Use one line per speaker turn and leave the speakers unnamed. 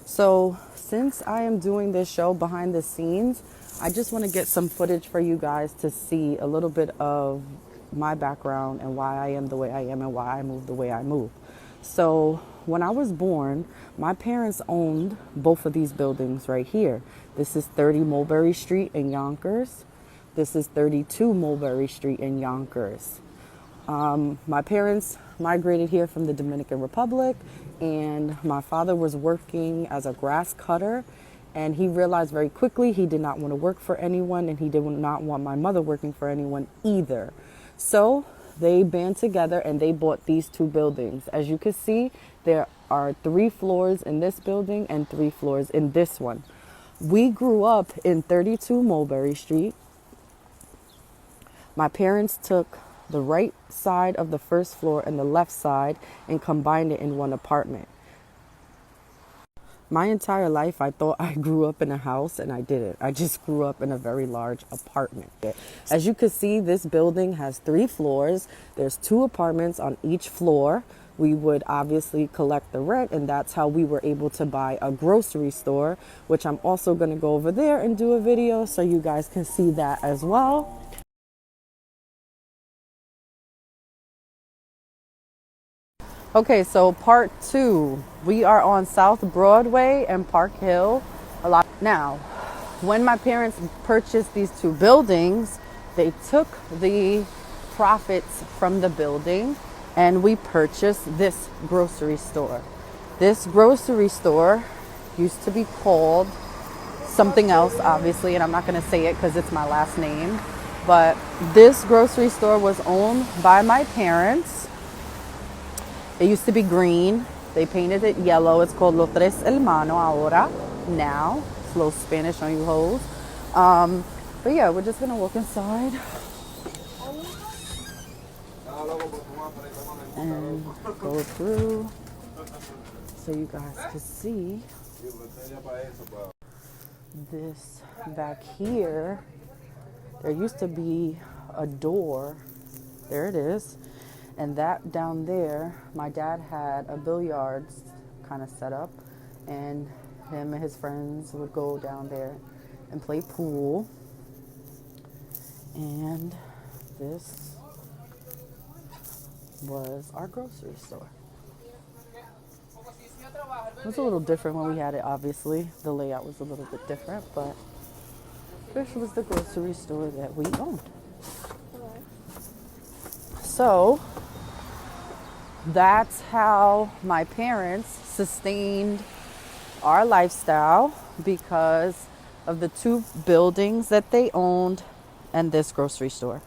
So since I am doing this show behind the scenes, I just want to get some footage for you guys to see a little bit of my background and why I am the way I am and why I move the way I move. So when I was born, my parents owned both of these buildings right here. This is 30 Mulberry Street in Yonkers. This is 32 Mulberry Street in Yonkers. My parents migrated here from the Dominican Republic, and my father was working as a grass cutter, and he realized very quickly he did not want to work for anyone, and he did not want my mother working for anyone either. So they band together and they bought these two buildings. As you can see, there are 3 floors in this building and 3 floors in this one. We grew up in 32 Mulberry Street. My parents took the right side of the first floor and the left side and combined it in one apartment. My entire life, I thought I grew up in a house, and I didn't. I just grew up in a very large apartment. As you can see, this building has 3 floors. There's 2 apartments on each floor. We would obviously collect the rent, and that's how we were able to buy a grocery store, which I'm also going to go over there and do a video so you guys can see that as well. Okay, so part 2. We are on South Broadway and Park Hill. Now, when my parents purchased these 2 buildings, they took the profits from the building and we purchased this grocery store. This grocery store used to be called something else, obviously, and I'm not going to say it because it's my last name. But this grocery store was owned by my parents. It used to be green. They painted it yellow. It's called Los Tres Hermanos ahora. Now. It's a little Spanish on you hoes. But yeah, we're just going to walk inside. And go through so you guys can see this back here. There used to be a door. There it is. And that down there, my dad had a billiards kind of set up, and him and his friends would go down there and play pool. And this was our grocery store. It was a little different when we had it, obviously. The layout was a little bit different, but this was the grocery store that we owned. So that's how my parents sustained our lifestyle, because of the 2 buildings that they owned and this grocery store.